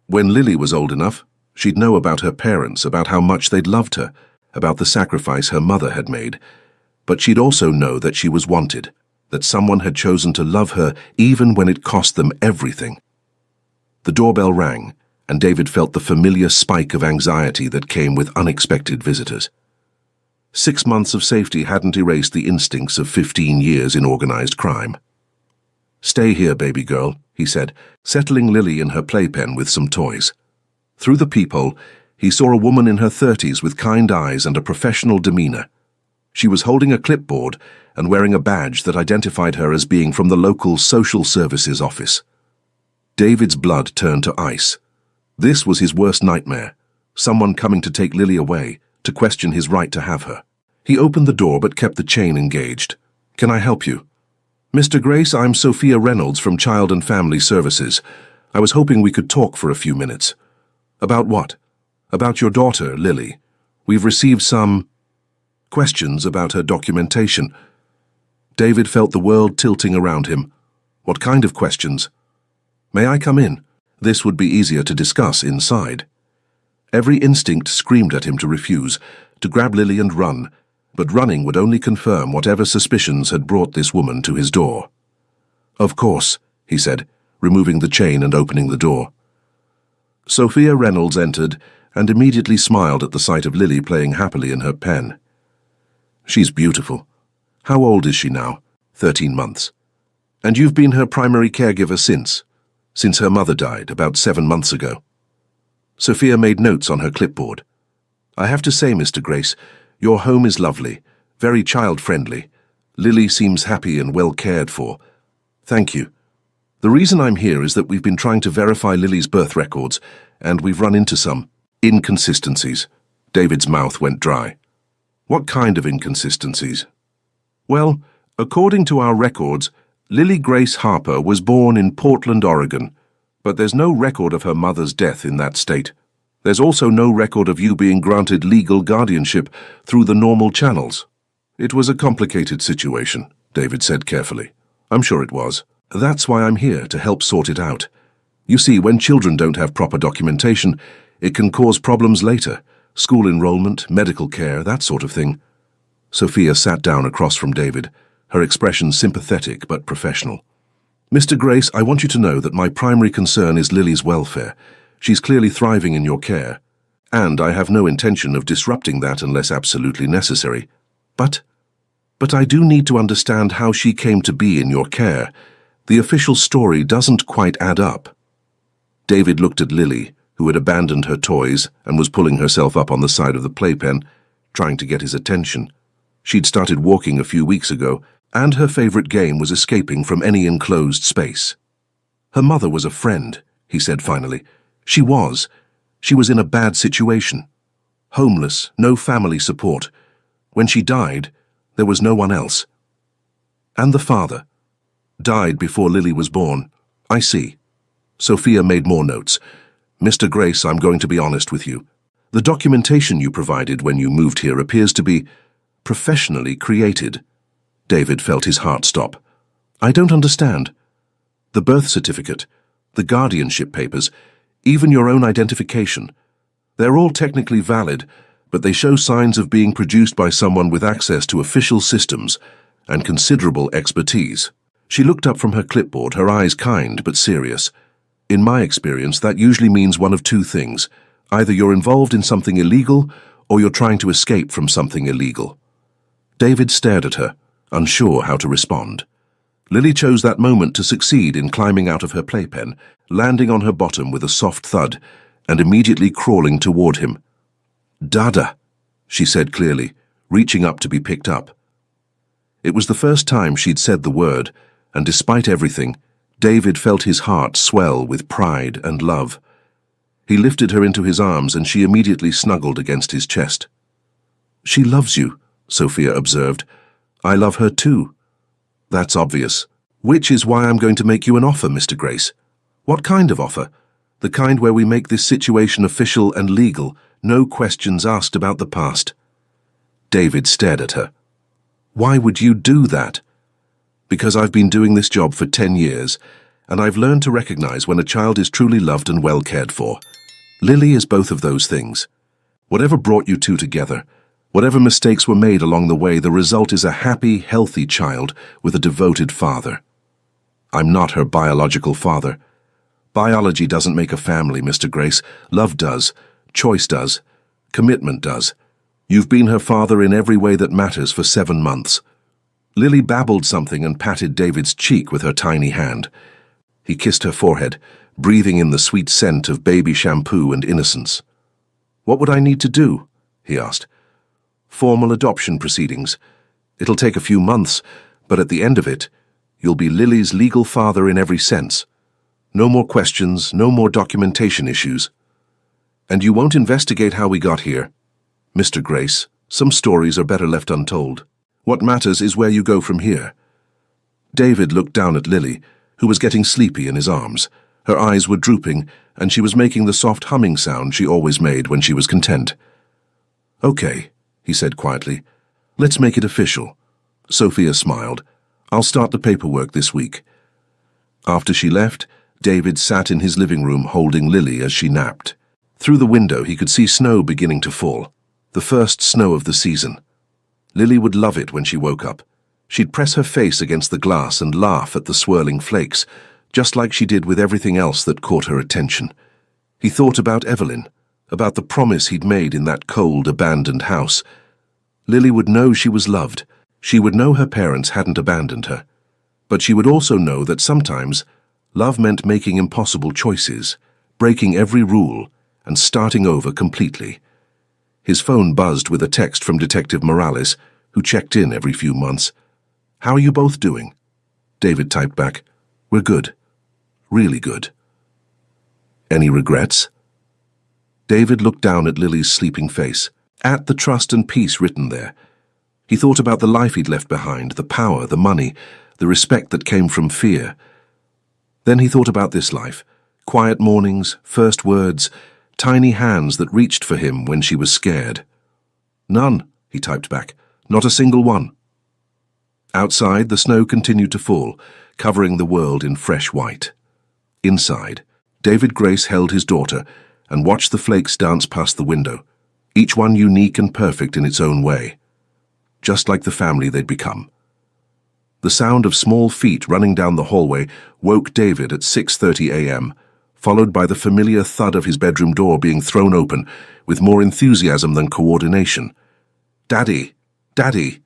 When Lily was old enough, she'd know about her parents, about how much they'd loved her, about the sacrifice her mother had made. But she'd also know that she was wanted, that someone had chosen to love her even when it cost them everything. The doorbell rang, and David felt the familiar spike of anxiety that came with unexpected visitors. 6 months of safety hadn't erased the instincts of 15 years in organized crime. "Stay here, baby girl," he said, settling Lily in her playpen with some toys. Through the peephole, he saw a woman in her 30s with kind eyes and a professional demeanor. She was holding a clipboard and wearing a badge that identified her as being from the local social services office. David's blood turned to ice. This was his worst nightmare, someone coming to take Lily away, to question his right to have her. He opened the door but kept the chain engaged. "Can I help you?" "Mr. Grace, I'm Sophia Reynolds from Child and Family Services. I was hoping we could talk for a few minutes." "About what?" "About your daughter, Lily. We've received some questions about her documentation." David felt the world tilting around him. What kind of questions? "May I come in?" This would be easier to discuss inside. Every instinct screamed at him to refuse, to grab Lily and run, but running would only confirm whatever suspicions had brought this woman to his door. "Of course," he said, removing the chain and opening the door. Sophia Reynolds entered and immediately smiled at the sight of Lily playing happily in her pen. "She's beautiful. How old is she now?" 13 months. "And you've been her primary caregiver since her mother died about 7 months ago." Sophia made notes on her clipboard. "I have to say, Mr. Grace, your home is lovely, very child-friendly. Lily seems happy and well cared for. Thank you. The reason I'm here is that we've been trying to verify Lily's birth records, and we've run into some inconsistencies." David's mouth went dry. "What kind of inconsistencies?" "Well, according to our records, Lily Grace Harper was born in Portland, Oregon, but there's no record of her mother's death in that state. There's also no record of you being granted legal guardianship through the normal channels." "It was a complicated situation," David said carefully. "I'm sure it was. That's why I'm here, to help sort it out. You see, when children don't have proper documentation, it can cause problems later. School enrollment, medical care, that sort of thing." Sophia sat down across from David, her expression sympathetic but professional. "Mr. Grace, I want you to know that my primary concern is Lily's welfare. She's clearly thriving in your care, and I have no intention of disrupting that unless absolutely necessary. But I do need to understand how she came to be in your care. The official story doesn't quite add up." David looked at Lily, who had abandoned her toys and was pulling herself up on the side of the playpen, trying to get his attention. She'd started walking a few weeks ago, and her favorite game was escaping from any enclosed space. "Her mother was a friend," he said finally. She was in a bad situation. Homeless, no family support. When she died, there was no one else." And the father? Died before Lily was born. I see. Sophia made more notes. Mr. Grace, I'm going to be honest with you. The documentation you provided when you moved here appears to be professionally created. David felt his heart stop. I don't understand. The birth certificate, the guardianship papers, even your own identification. They're all technically valid, but they show signs of being produced by someone with access to official systems and considerable expertise. She looked up from her clipboard, her eyes kind but serious. In my experience, that usually means one of two things. Either you're involved in something illegal, or you're trying to escape from something illegal. David stared at her, unsure how to respond. Lily chose that moment to succeed in climbing out of her playpen, landing on her bottom with a soft thud, and immediately crawling toward him. Dada, she said clearly, reaching up to be picked up. It was the first time she'd said the word, and despite everything, David felt his heart swell with pride and love. He lifted her into his arms and she immediately snuggled against his chest. She loves you, Sophia observed. I love her too. That's obvious. Which is why I'm going to make you an offer, Mr. Grace. What kind of offer? The kind where we make this situation official and legal, no questions asked about the past. David stared at her. Why would you do that? Because I've been doing this job for 10 years, and I've learned to recognize when a child is truly loved and well cared for. Lily is both of those things. Whatever brought you two together, whatever mistakes were made along the way, the result is a happy, healthy child with a devoted father. I'm not her biological father. Biology doesn't make a family, Mr. Grace. Love does. Choice does. Commitment does. You've been her father in every way that matters for 7 months. Lily babbled something and patted David's cheek with her tiny hand. He kissed her forehead, breathing in the sweet scent of baby shampoo and innocence. What would I need to do? He asked. Formal adoption proceedings. It'll take a few months, but at the end of it, you'll be Lily's legal father in every sense. No more questions, no more documentation issues. And you won't investigate how we got here. Mr. Grace, some stories are better left untold. What matters is where you go from here. David looked down at Lily, who was getting sleepy in his arms. Her eyes were drooping, and she was making the soft humming sound she always made when she was content. Okay, he said quietly. Let's make it official. Sophia smiled. I'll start the paperwork this week. After she left, David sat in his living room holding Lily as she napped. Through the window he could see snow beginning to fall, the first snow of the season. Lily would love it when she woke up. She'd press her face against the glass and laugh at the swirling flakes, just like she did with everything else that caught her attention. He thought about Evelyn, about the promise he'd made in that cold, abandoned house. Lily would know she was loved. She would know her parents hadn't abandoned her. But she would also know that sometimes love meant making impossible choices, breaking every rule, and starting over completely. His phone buzzed with a text from Detective Morales, who checked in every few months. How are you both doing? David typed back, We're good. Really good. Any regrets? David looked down at Lily's sleeping face, at the trust and peace written there. He thought about the life he'd left behind, the power, the money, the respect that came from fear. Then he thought about this life, quiet mornings, first words, tiny hands that reached for him when she was scared. None, he typed back, not a single one. Outside, the snow continued to fall, covering the world in fresh white. Inside, David Grace held his daughter and watched the flakes dance past the window, each one unique and perfect in its own way, just like the family they'd become. The sound of small feet running down the hallway woke David at 6:30 a.m., followed by the familiar thud of his bedroom door being thrown open with more enthusiasm than coordination. Daddy! Daddy!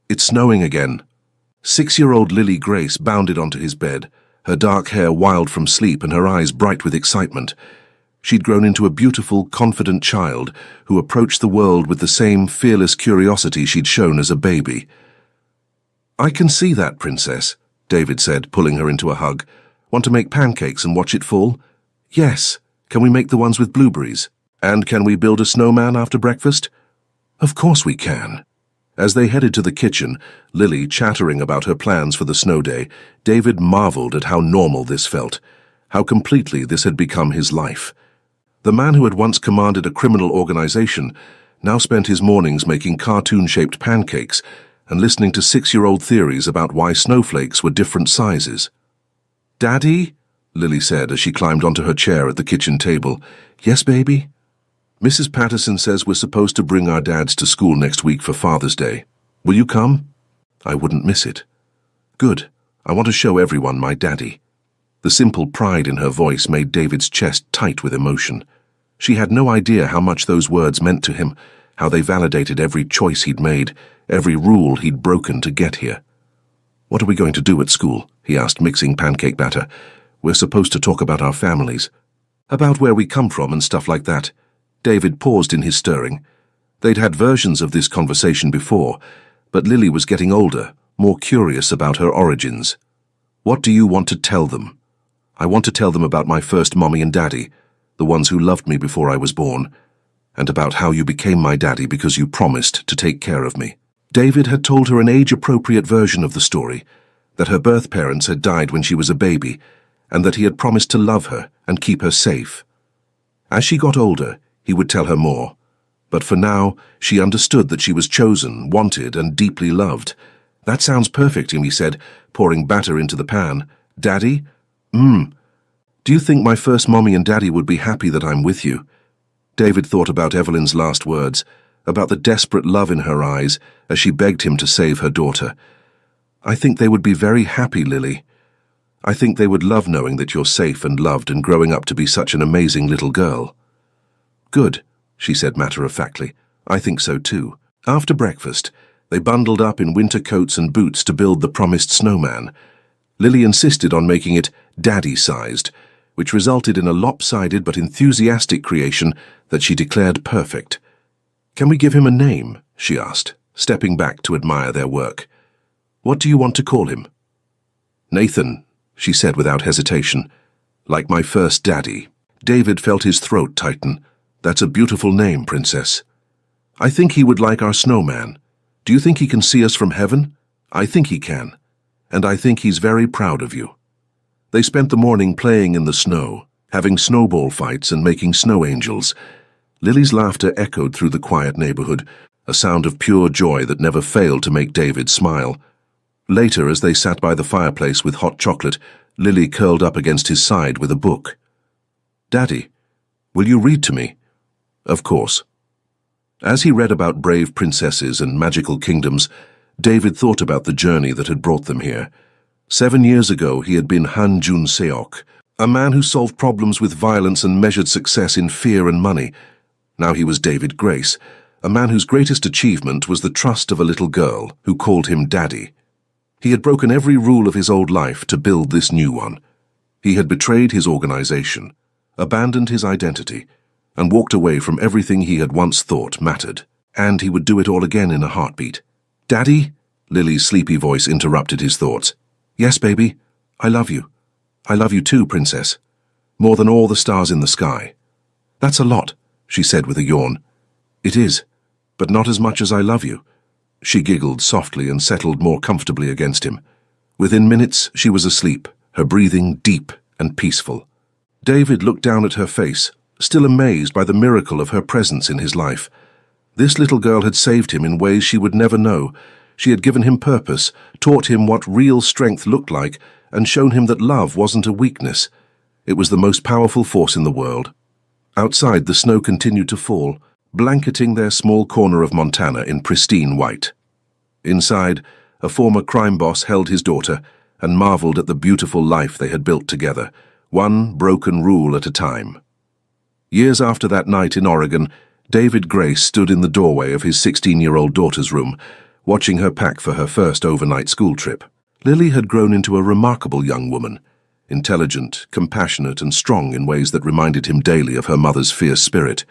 It's snowing again. 6-year-old Lily Grace bounded onto his bed, her dark hair wild from sleep and her eyes bright with excitement. She'd grown into a beautiful, confident child who approached the world with the same fearless curiosity she'd shown as a baby. I can see that, Princess, David said, pulling her into a hug. Want to make pancakes and watch it fall? Yes. Can we make the ones with blueberries? And can we build a snowman after breakfast? Of course we can. As they headed to the kitchen, Lily chattering about her plans for the snow day, David marveled at how normal this felt, how completely this had become his life. The man who had once commanded a criminal organization now spent his mornings making cartoon-shaped pancakes and listening to 6-year-old theories about why snowflakes were different sizes. "Daddy?" Lily said as she climbed onto her chair at the kitchen table. "Yes, baby?" "Mrs. Patterson says we're supposed to bring our dads to school next week for Father's Day. Will you come?" "I wouldn't miss it." "Good. I want to show everyone my daddy." The simple pride in her voice made David's chest tight with emotion. She had no idea how much those words meant to him, how they validated every choice he'd made, every rule he'd broken to get here. "What are we going to do at school?" he asked, mixing pancake batter. "We're supposed to talk about our families. About where we come from and stuff like that." David paused in his stirring. They'd had versions of this conversation before, but Lily was getting older, more curious about her origins. "What do you want to tell them?" "I want to tell them about my first mommy and daddy, the ones who loved me before I was born, and about how you became my daddy because you promised to take care of me." David had told her an age-appropriate version of the story, that her birth parents had died when she was a baby, and that he had promised to love her and keep her safe. As she got older, he would tell her more, but for now, she understood that she was chosen, wanted, and deeply loved. "That sounds perfect," he said, pouring batter into the pan. "Daddy? Do you think my first mommy and daddy would be happy that I'm with you?" David thought about Evelyn's last words, about the desperate love in her eyes as she begged him to save her daughter. "I think they would be very happy, Lily. I think they would love knowing that you're safe and loved and growing up to be such an amazing little girl." "Good," she said matter-of-factly. "I think so too." After breakfast, they bundled up in winter coats and boots to build the promised snowman. Lily insisted on making it daddy-sized, which resulted in a lopsided but enthusiastic creation that she declared perfect. "Can we give him a name?" she asked, stepping back to admire their work. "What do you want to call him?" "Nathan," she said without hesitation. "Like my first daddy." David felt his throat tighten. "That's a beautiful name, Princess." "I think he would like our snowman. Do you think he can see us from heaven?" "I think he can. And I think he's very proud of you." They spent the morning playing in the snow, having snowball fights and making snow angels. Lily's laughter echoed through the quiet neighborhood, a sound of pure joy that never failed to make David smile. Later, as they sat by the fireplace with hot chocolate, Lily curled up against his side with a book. "Daddy, will you read to me?" "Of course." As he read about brave princesses and magical kingdoms, David thought about the journey that had brought them here. 7 years ago, he had been Han Jun-seok, a man who solved problems with violence and measured success in fear and money. Now he was David Grace, a man whose greatest achievement was the trust of a little girl who called him Daddy. He had broken every rule of his old life to build this new one. He had betrayed his organization, abandoned his identity, and walked away from everything he had once thought mattered. And he would do it all again in a heartbeat. "Daddy?" Lily's sleepy voice interrupted his thoughts. "Yes, baby. I love you. I love you too, Princess. More than all the stars in the sky." "That's a lot," she said with a yawn. "It is, but not as much as I love you." She giggled softly and settled more comfortably against him. Within minutes, she was asleep, her breathing deep and peaceful. David looked down at her face, still amazed by the miracle of her presence in his life. This little girl had saved him in ways she would never know. She had given him purpose, taught him what real strength looked like, and shown him that love wasn't a weakness. It was the most powerful force in the world. Outside, the snow continued to fall, blanketing their small corner of Montana in pristine white. Inside, a former crime boss held his daughter and marveled at the beautiful life they had built together, one broken rule at a time. Years after that night in Oregon, David Grace stood in the doorway of his 16-year-old daughter's room, watching her pack for her first overnight school trip. Lily had grown into a remarkable young woman, intelligent, compassionate, and strong in ways that reminded him daily of her mother's fierce spirit.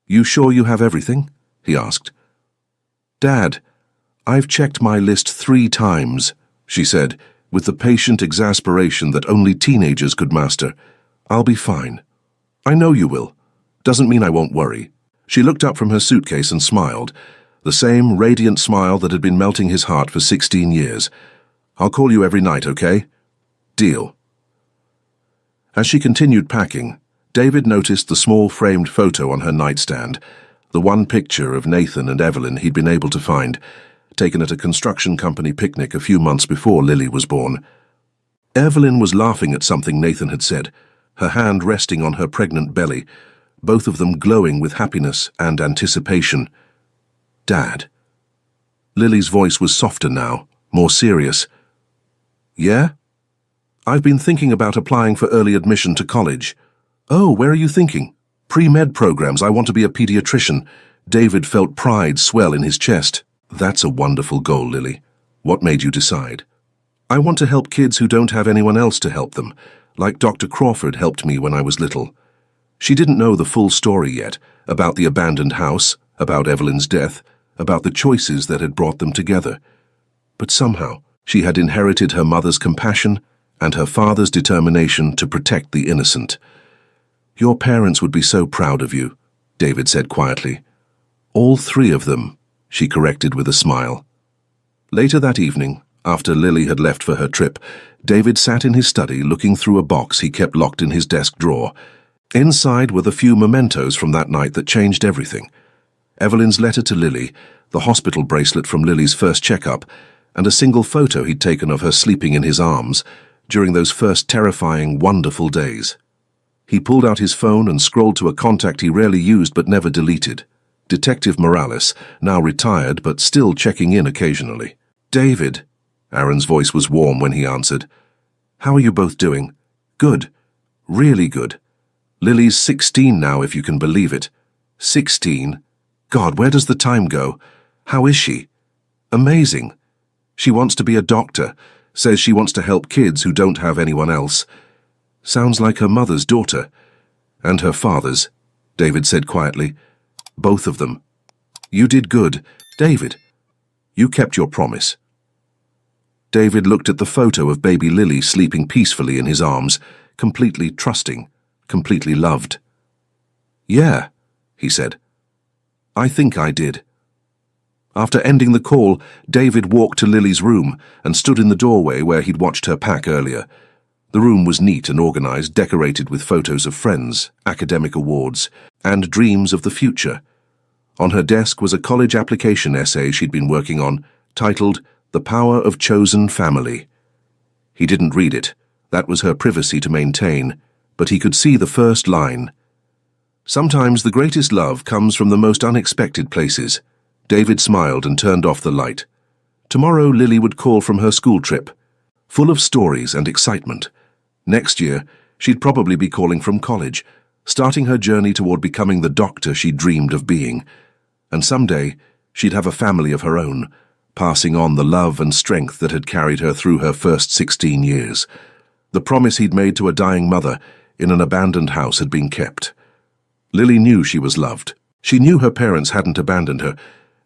"You sure you have everything?" he asked. "Dad, I've checked my list 3 times, she said, with the patient exasperation that only teenagers could master. "I'll be fine." "I know you will. Doesn't mean I won't worry." She looked up from her suitcase and smiled. The same radiant smile that had been melting his heart for 16 years. "I'll call you every night, okay?" "Deal." As she continued packing, David noticed the small framed photo on her nightstand, the one picture of Nathan and Evelyn he'd been able to find, taken at a construction company picnic a few months before Lily was born. Evelyn was laughing at something Nathan had said, her hand resting on her pregnant belly, both of them glowing with happiness and anticipation. "Dad." Lily's voice was softer now, more serious. "Yeah? I've been thinking about applying for early admission to college." "Oh, where are you thinking?" "Pre-med programs. I want to be a pediatrician." David felt pride swell in his chest. "That's a wonderful goal, Lily. What made you decide?" "I want to help kids who don't have anyone else to help them, like Dr. Crawford helped me when I was little." She didn't know the full story yet, about the abandoned house, about Evelyn's death, about the choices that had brought them together. But somehow, she had inherited her mother's compassion and her father's determination to protect the innocent. "Your parents would be so proud of you," David said quietly. "All three of them," she corrected with a smile. Later that evening, after Lily had left for her trip, David sat in his study looking through a box he kept locked in his desk drawer. Inside were the few mementos from that night that changed everything. Evelyn's letter to Lily, the hospital bracelet from Lily's first checkup, and a single photo he'd taken of her sleeping in his arms during those first terrifying, wonderful days. He pulled out his phone and scrolled to a contact he rarely used but never deleted. Detective Morales, now retired but still checking in occasionally. "David." Aaron's voice was warm when he answered. "How are you both doing?" "Good. Really good. Lily's 16 now, if you can believe it." 16? God, where does the time go? How is she?" "Amazing. She wants to be a doctor, says she wants to help kids who don't have anyone else." "Sounds like her mother's daughter." "And her father's," David said quietly. "Both of them." "You did good, David. You kept your promise." David looked at the photo of baby Lily sleeping peacefully in his arms, completely trusting, completely loved. "Yeah," he said. "I think I did." After ending the call, David walked to Lily's room and stood in the doorway where he'd watched her pack earlier. The room was neat and organized, decorated with photos of friends, academic awards, and dreams of the future. On her desk was a college application essay she'd been working on, titled "The Power of Chosen Family." He didn't read it. That was her privacy to maintain, but he could see the first line. "Sometimes the greatest love comes from the most unexpected places." David smiled and turned off the light. Tomorrow Lily would call from her school trip, full of stories and excitement. Next year, she'd probably be calling from college, starting her journey toward becoming the doctor she dreamed of being. And someday, she'd have a family of her own, passing on the love and strength that had carried her through her first 16 years. The promise he'd made to a dying mother in an abandoned house had been kept. Lily knew she was loved. She knew her parents hadn't abandoned her,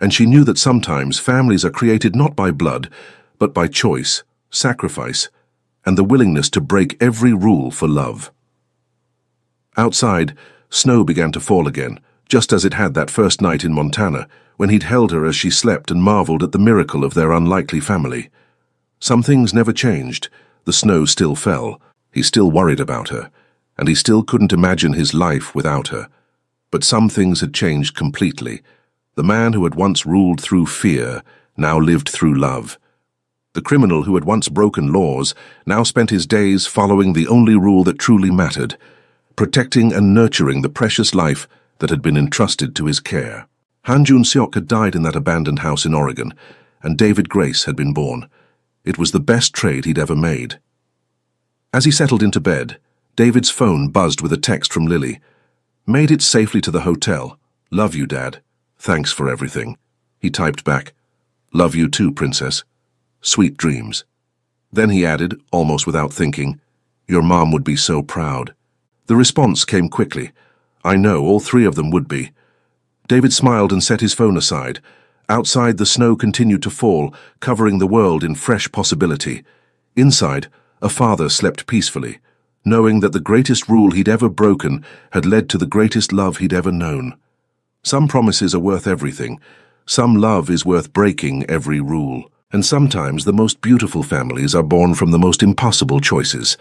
and she knew that sometimes families are created not by blood, but by choice, sacrifice, and the willingness to break every rule for love. Outside, snow began to fall again, just as it had that first night in Montana, when he'd held her as she slept and marveled at the miracle of their unlikely family. Some things never changed. The snow still fell. He still worried about her, and he still couldn't imagine his life without her. But some things had changed completely. The man who had once ruled through fear now lived through love. The criminal who had once broken laws now spent his days following the only rule that truly mattered, protecting and nurturing the precious life that had been entrusted to his care. Han Jun-seok had died in that abandoned house in Oregon, and David Grace had been born. It was the best trade he'd ever made. As he settled into bed, David's phone buzzed with a text from Lily. "Made it safely to the hotel. Love you, Dad. Thanks for everything." He typed back, "Love you too, Princess. Sweet dreams." Then he added, almost without thinking, "Your mom would be so proud." The response came quickly. "I know, all three of them would be." David smiled and set his phone aside. Outside, the snow continued to fall, covering the world in fresh possibility. Inside, a father slept peacefully, knowing that the greatest rule he'd ever broken had led to the greatest love he'd ever known. Some promises are worth everything, Some love is worth breaking every rule, and sometimes the most beautiful families are born from the most impossible choices.